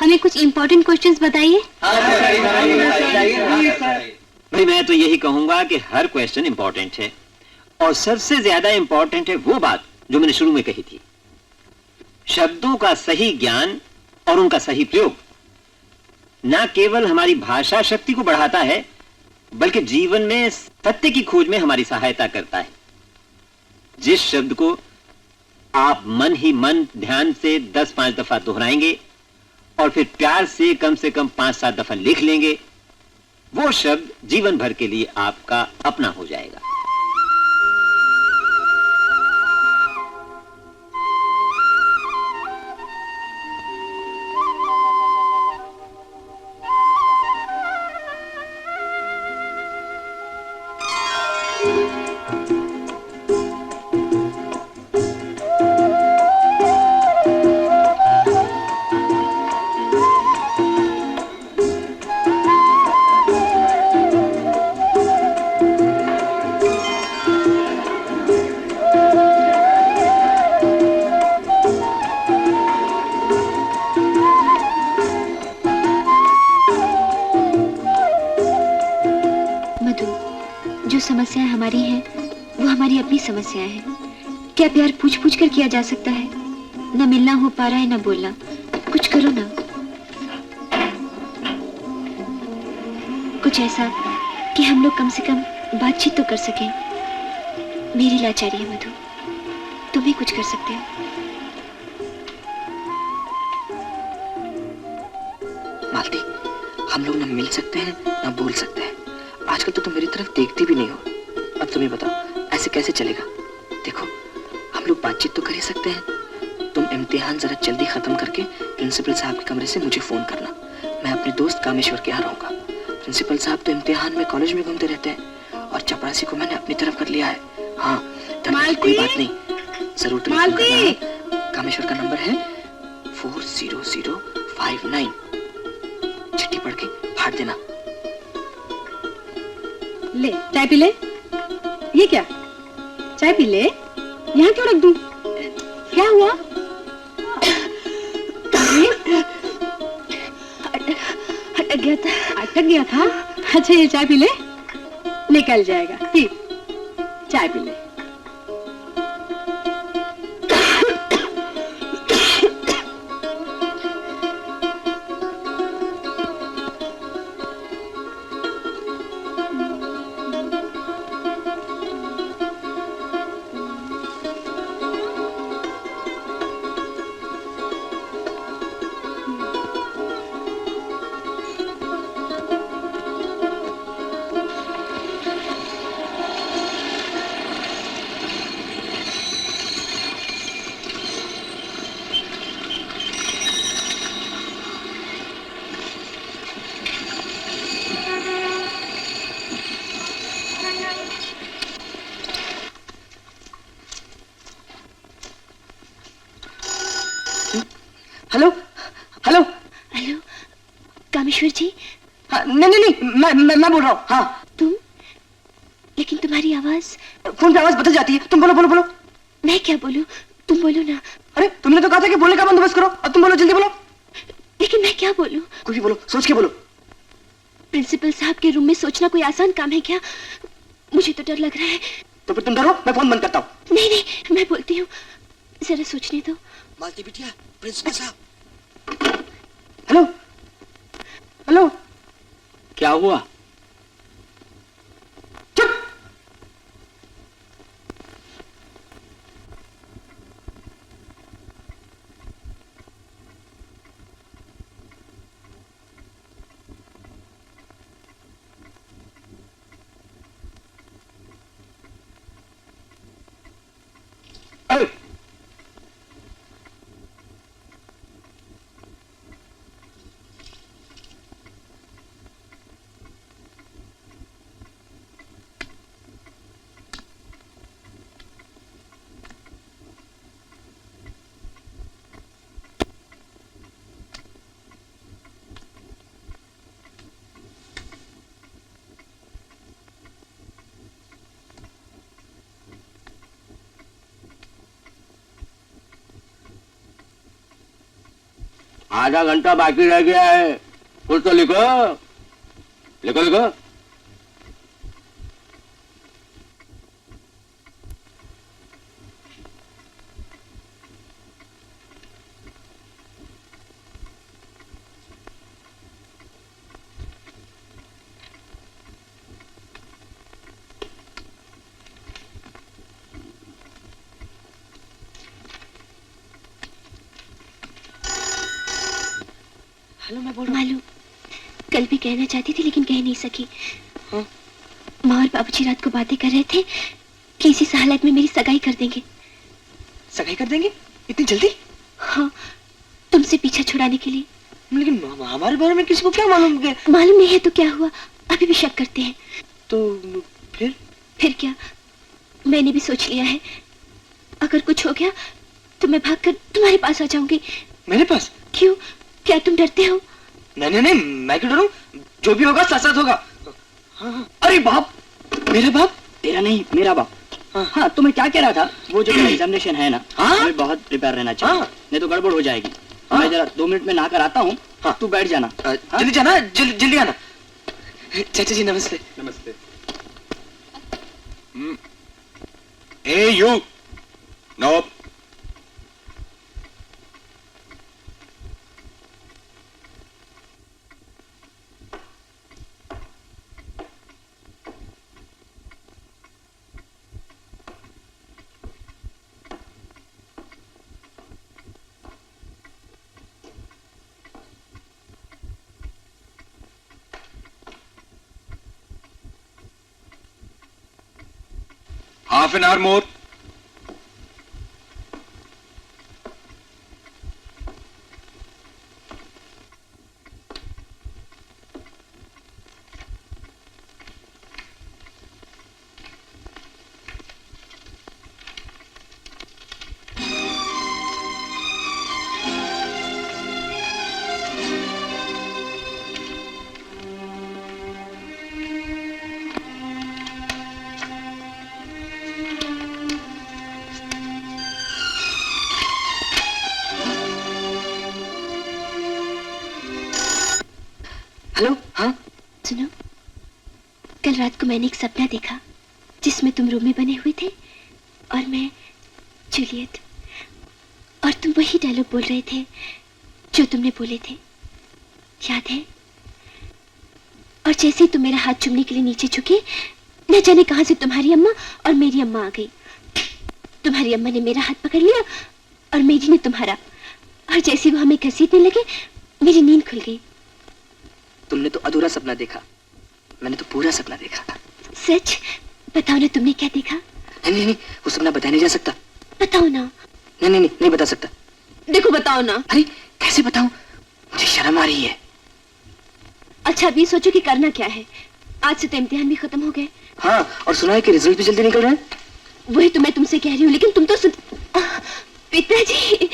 हमें कुछ important questions बताइए। भाई मैं तो यही कहूंगा कि हर क्वेश्चन इम्पोर्टेंट है और सबसे ज्यादा इम्पोर्टेंट है वो बात जो मैंने शुरू में कही थी, शब्दों का सही ज्ञान और उनका सही प्रयोग न केवल हमारी भाषा शक्ति को बढ़ाता है बल्कि जीवन में सत्य की खोज में हमारी सहायता करता है। जिस शब्द को आप मन ही मन ध्यान से 10-5 दफा दोहराएंगे और फिर प्यार से कम 5-7 दफा लिख लेंगे, वो शब्द जीवन भर के लिए आपका अपना हो जाएगा। समस्याएं हमारी हैं, वो हमारी अपनी समस्याएं हैं। क्या प्यार पूछ पूछ कर किया जा सकता है? न मिलना हो पा रहा है, न बोलना। कुछ करो ना, कुछ ऐसा कि हम लोग कम से कम बातचीत तो कर सकें। मेरी लाचारी है मधु, तुम भी कुछ कर सकते हो। मालती, हम लोग न मिल सकते हैं न बोल सकते हैं। आजकल तो तुम मेरी तरफ देखती भी नहीं हो। अब तुम्हें बताओ ऐसे कैसे चलेगा? देखो, हम लोग बातचीत तो कर ही सकते हैं। तुम इम्तिहान जरा जल्दी खत्म करके प्रिंसिपल साहब के कमरे से मुझे फोन करना। मैं अपने दोस्त कामेश्वर के यहाँ रहूंगा। प्रिंसिपल साहब तो इम्तिहान में कॉलेज में घूमते रहते हैं और चपरासी को मैंने अपनी तरफ कर लिया है। हाँ, कोई बात नहीं, जरूर तुम्हें फोन करना। कामेश्वर का नंबर है 40059। चिट्ठी पढ़ के फाड़ देना। ले चाय पी ले। ये क्या, चाय पी ले? यहाँ क्यों रख दूं? क्या हुआ? अटक गया था। अटक गया था? अच्छा ये चाय पी ले, निकल जाएगा। पी, चाय पी ले। हेलो हेलो हेलो, कामेश्वर जी? हाँ, नहीं, मैं बोल रहा हूँ। हाँ तुम? लेकिन तुम्हारी आवाज, फोन की आवाज बदल जाती है। तुम बोलो। मैं क्या बोलूं? तुम बोलो ना। अरे तुमने तो कहा था कि बोलने का बंदोबस्त करो, और तुम बोलो, जल्दी बोलो। लेकिन मैं क्या बोलूं? कुछ भी बोलो, सोच के बोलो। प्रिंसिपल साहब के रूम में सोचना कोई आसान काम है क्या? मुझे तो डर लग रहा है। तो फिर तुम डरो, मैं फोन बंद करता हूँ। नहीं, मैं बोलती हूँ, जरा सोचने दो। मालती बिटिया, प्रिंसिपल साहब। हेलो। क्या हुआ? चुप। अरे आधा घंटा बाकी रह गया है, कुछ तो लिखो लिखो लिखो। हेलो, मैं बोल रहा मालूम, कल भी कहना चाहती थी लेकिन कह नहीं सकी। हाँ? माँ और बाबूजी रात को बातें कर रहे थे कि इसी हालत में मेरी सगाई कर देंगे। सगाई कर देंगे इतनी जल्दी? हाँ, तुमसे पीछा छुड़ाने के लिए। लेकिन हमारे बारे में किसी को क्या मालूम? मालूम नहीं है तो क्या हुआ, अभी भी शक करते हैं। तो फिर क्या, मैंने भी सोच लिया है, अगर कुछ हो गया तो मैं भागकर तुम्हारे पास आ जाऊंगी। मेरे पास? क्यों, क्या तुम डरते हो? नहीं, मैं क्यों डरूं? जो भी होगा सच होगा। हाँ। अरे बाप, मेरा बाप? तेरा नहीं, मेरा बाप। हाँ, तो मैं क्या कह रहा था, वो जो एग्जामिनेशन है ना, हमें बहुत प्रिपेयर रहना चाहिए, नहीं तो गड़बड़ हो जाएगी। मैं जरा 2 मिनट में नहाकर आता हूँ, तू बैठ जाना। जल्दी जाना, जल्दी आना। चाचा जी नमस्ते। नमस्ते। ए you, know. Half an hour more. Hello. हाँ सुनो, कल रात को मैंने एक सपना देखा जिसमें तुम रूम में बने हुए थे और मैं जूलियट, और तुम वही डायलॉग बोल रहे थे जो तुमने बोले थे, याद है? और जैसे ही तुम मेरा हाथ चूमने के लिए नीचे झुके, न जाने कहां से तुम्हारी अम्मा और मेरी अम्मा आ गई। तुम्हारी अम्मा ने मेरा हाथ पकड़ लिया और मेरी ने तुम्हारा, और जैसे वो हमें घसीटने लगे मेरी नींद खुल गई। तुमने तो अधूरा सपना देखा, मैंने तो पूरा सपना देखा। सच? बताओ ना, तुमने क्या देखा? नहीं, वो सपना बताया नहीं जा सकता। बताओ ना। नहीं बता सकता। देखो बताओ ना। अरे कैसे बताऊं, मुझे शर्म आ रही है। अच्छा, अभी सोचो कि करना क्या है। आज से तो इम्तिहान भी खत्म हो गए। हाँ, और सुना है कि रिजल्ट भी जल्दी निकल रहे हैं। वही तो मैं तुमसे कह रही हूँ, लेकिन तुम तो पिताजी,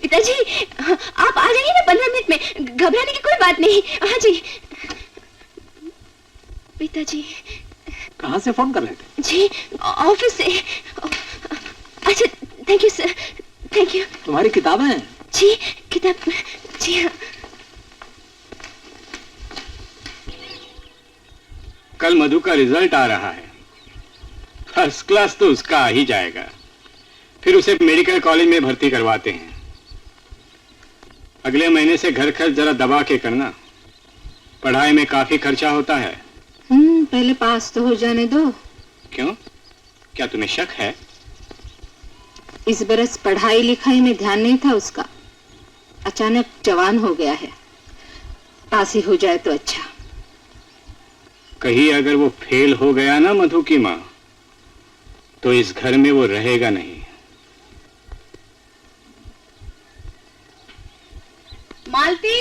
पिताजी, आप आ जाइए ना 15 मिनट में, घबराने की कोई बात नहीं। हाँ जी पिताजी। कहाँ से फोन कर रहे थे? जी ऑफिस से। अच्छा, thank you sir, thank you. तुम्हारी किताबें हैं? जी किताब, जी हाँ। कल मधु का रिजल्ट आ रहा है, फर्स्ट क्लास तो उसका आ ही जाएगा। फिर उसे मेडिकल कॉलेज में भर्ती करवाते हैं। अगले महीने से घर खर्च जरा दबा के करना, पढ़ाई में काफी खर्चा होता है। पहले पास तो हो जाने दो। क्यों, क्या तुम्हें शक है? इस बरस पढ़ाई लिखाई में ध्यान नहीं था उसका, अचानक जवान हो गया है। पास ही हो जाए तो अच्छा। कहीं अगर वो फेल हो गया ना मधु की माँ, तो इस घर में वो रहेगा नहीं। मालती,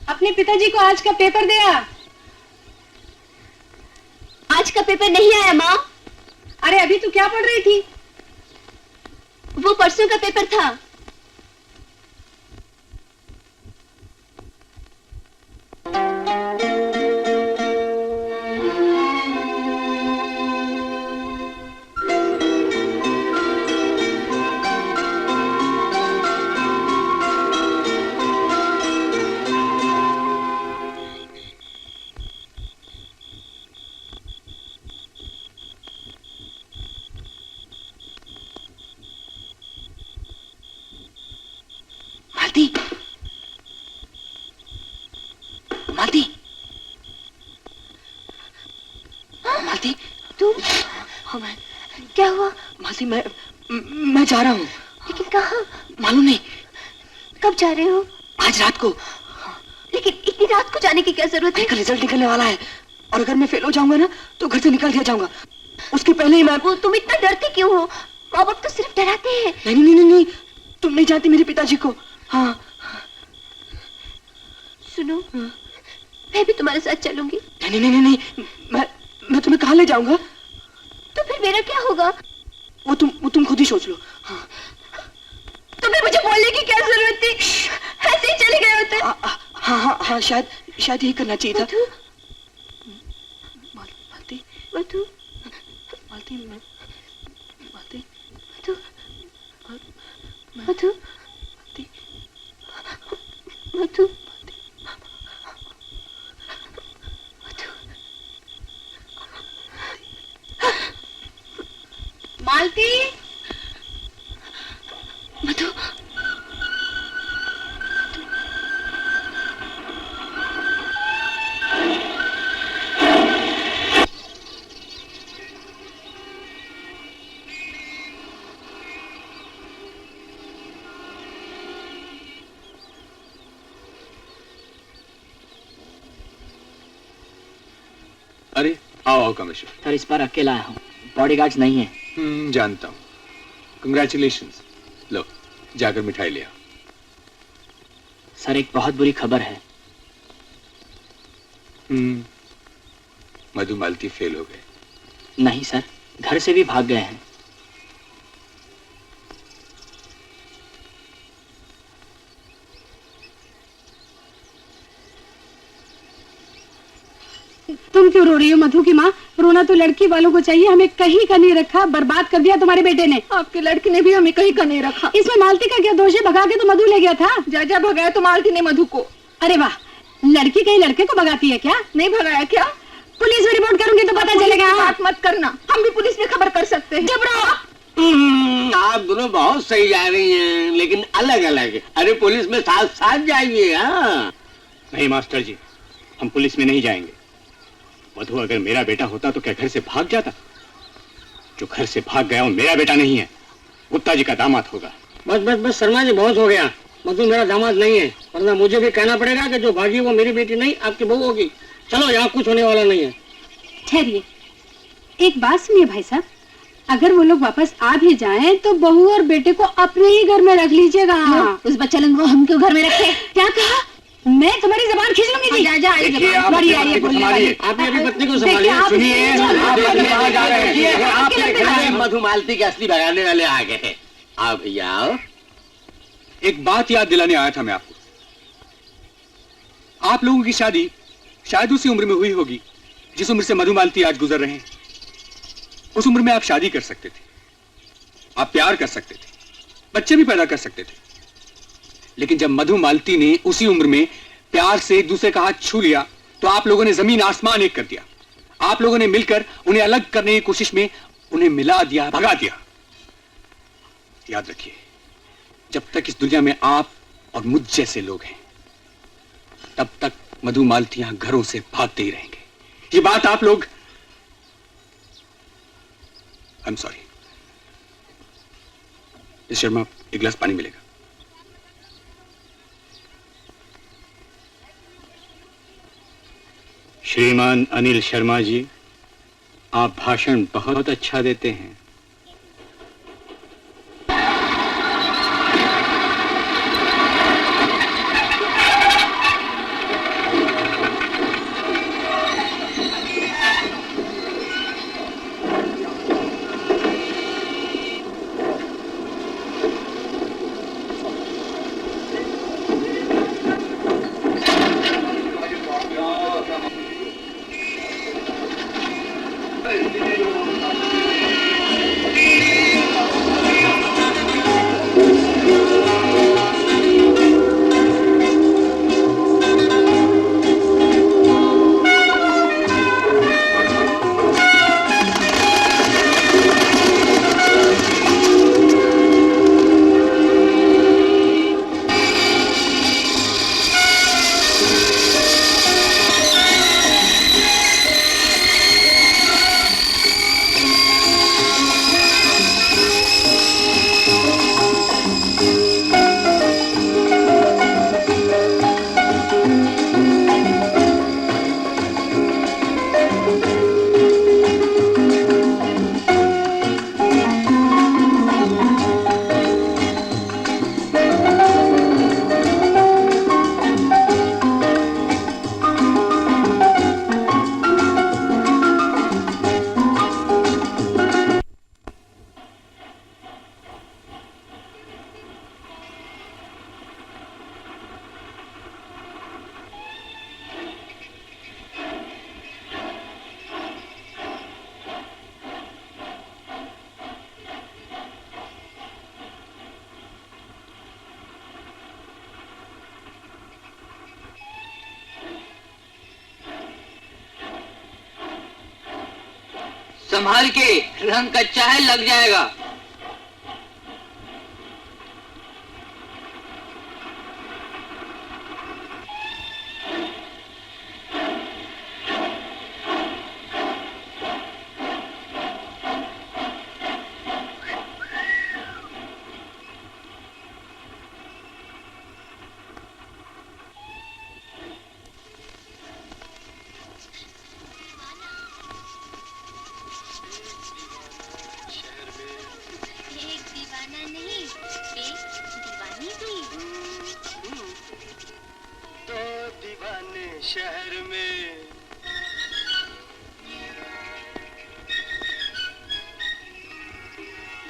अपने पिताजी को आज का पेपर दे आ। आज का पेपर नहीं आया माँ। अरे अभी तू क्या पढ़ रही थी? वो परसों का पेपर था। मालती, मालती, मालती, तुम? हाँ मैं। क्या हुआ? मालती, मैं जा रहा हूँ। लेकिन कहाँ? मालूम नहीं। कब जा रहे हो? आज रात को। लेकिन इतनी रात को जाने की क्या जरूरत है? कल रिजल्ट निकलने वाला है और अगर मैं फेल हो जाऊंगा ना तो घर से निकाल दिया जाऊंगा। उसके पहले ही मैं। वो तुम इतना डरते क्यों हो? माँ बाप तो सिर्फ डराते हैं। नहीं नहीं नहीं नहीं, तुम नहीं जानती मेरे पिताजी को। हाँ सुनो, मैं भी तुम्हारे साथ चलूंगी। नहीं नहीं नहीं नहीं, मैं तुम्हें कहाँ ले जाऊंगा? तो फिर मेरा क्या होगा? वो तुम खुद ही सोच लो। हाँ तुम्हें मुझे बोलने की क्या जरूरत थी? ऐसे ही चले गए होते। हाँ हाँ हाँ, शायद यही करना चाहिए था। मधु, मालती, मधु, मालती, मालती, मधु, मधु, मधु, मालती, मधु, अरे आओ आओ कमिश्नर। सर इस बार अकेला आया हूँ, बॉडीगार्ड्स नहीं है। जानता हूँ। कंग्रेचुलेशंस। लो जाकर मिठाई ले आओ। सर एक बहुत बुरी खबर है। मधु मालती फेल हो गए। नहीं सर, घर से भी भाग गए हैं। तुम क्यों रो रही हो मधु की माँ? रोना तो लड़की वालों को चाहिए, हमें कहीं का नहीं रखा, बर्बाद कर दिया तुम्हारे बेटे ने। आपके लड़के ने भी हमें कहीं का नहीं रखा। इसमें मालती का क्या दोष है? भगा के तो मधु ले गया था। जा भगाया तो मालती ने मधु को। अरे वाह, लड़की कहीं लड़के को भगाती है क्या? नहीं भगाया क्या? पुलिस में रिपोर्ट करूंगी तो पता चलेगा। बात मत करना, हम भी पुलिस में खबर कर सकते हैं। चुप रहो। आप दोनों बहुत सही जा रही हैं, लेकिन अलग अलग। अरे पुलिस में साथ साथ जाइए। हाँ नहीं मास्टर जी, हम पुलिस में नहीं जाएंगे। मधु अगर मेरा बेटा होता तो क्या घर से भाग जाता? जो घर से भाग गया वो मेरा बेटा नहीं है, गुप्ता जी का दामाद होगा। बस बस बस शर्मा जी, बहुत हो गया। मधु मेरा दामाद नहीं है, वरना मुझे भी कहना पड़ेगा कि जो भागी वो मेरी बेटी नहीं आपकी बहू होगी। चलो, यहाँ कुछ होने वाला नहीं है। ठहरिए, एक बात सुनिए भाई साहब, अगर वो लोग वापस आ भी जाएं तो बहू और बेटे को अपने ही घर में रख लीजिएगा। उस बच्चन को हम क्यों घर में रखे? क्या कहा? मैं तुम्हारी जबान खींच लूंगी। जा देखिए, आप अपनी पत्नी को संभालिए। आप अपनी पत्नी को संभालिए। सुनिए, आप कहाँ जा रहे हैं? आपके घर में मधु मालती के असली भगाने वाले आ गए हैं। आओ भैया आओ। एक बात याद दिलाने आया था मैं आपको। आप लोगों की शादी शायद उसी उम्र में हुई होगी जिस उम्र से मधु मालती आज गुजर रहे हैं। उस उम्र में आप शादी कर सकते थे, आप प्यार कर सकते थे, बच्चे भी पैदा कर सकते थे। लेकिन जब मधु मालती ने उसी उम्र में प्यार से एक दूसरे का हाथ छू लिया तो आप लोगों ने जमीन आसमान एक कर दिया। आप लोगों ने मिलकर उन्हें अलग करने की कोशिश में उन्हें मिला दिया, भगा दिया। याद रखिए, जब तक इस दुनिया में आप और मुझ जैसे लोग हैं तब तक मधु मालती यहां घरों से भागते ही रहेंगे। ये बात आप लोग। I am sorry miss Sharma, एक गिलास पानी मिलेगा? श्रीमान अनिल शर्मा जी, आप भाषण बहुत अच्छा देते हैं। संभाल के, रंग कच्चा है, लग जाएगा। शहर में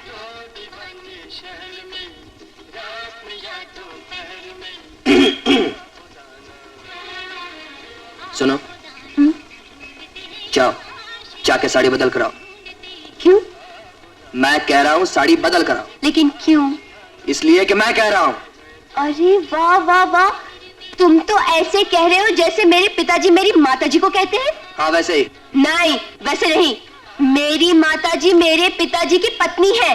दो दीवाने शहर में, रात में या दोपहर में। सुनो, जाओ जाके साड़ी बदल कर आओ। क्यों? मैं कह रहा हूँ साड़ी बदल कर आओ। लेकिन क्यों? इसलिए कि मैं कह रहा हूँ। अरे वाह वाह वाह, तुम तो ऐसे कह रहे हो जैसे मेरे पिताजी मेरी माताजी को कहते हैं। हाँ वैसे ही। नहीं वैसे नहीं, मेरी माताजी मेरे पिताजी की पत्नी है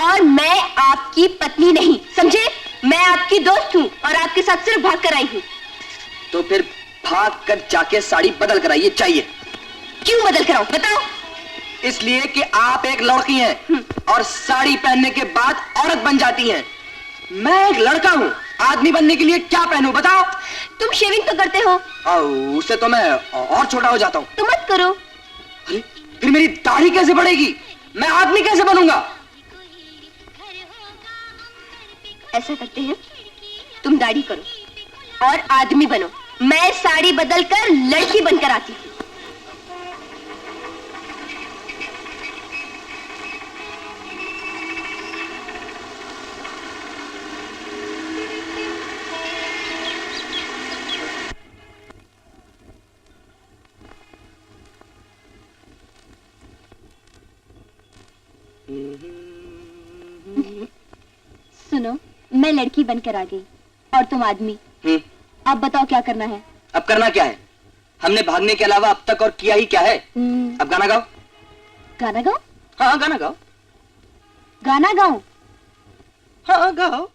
और मैं आपकी पत्नी नहीं, समझे? मैं आपकी दोस्त हूँ और आपके साथ सिर्फ भाग कर आई हूँ। तो फिर भाग कर जाके साड़ी बदल कर आइए चाहिए। क्यों बदल कर आऊं बताओ? इसलिए कि आप एक लड़की हैं और साड़ी पहनने के बाद औरत बन जाती हैं। मैं एक लड़का हूँ, आदमी बनने के लिए क्या पहनूं बताओ? तुम शेविंग तो करते हो। उससे तो मैं और छोटा हो जाता हूँ। तो मत करो। अरे फिर मेरी दाढ़ी कैसे बढ़ेगी? मैं आदमी कैसे बनूंगा? ऐसा करते हैं, तुम दाढ़ी करो और आदमी बनो, मैं साड़ी बदल कर लड़की बनकर आती हूँ। सुनो, मैं लड़की बनकर आ गई और तुम आदमी। अब बताओ क्या करना है? अब करना क्या है? हमने भागने के अलावा अब तक और किया ही क्या है? अब गाना गाओ। गाना गाओ? हाँ गाना गाओ। गाना गाओ? हाँ गाओ।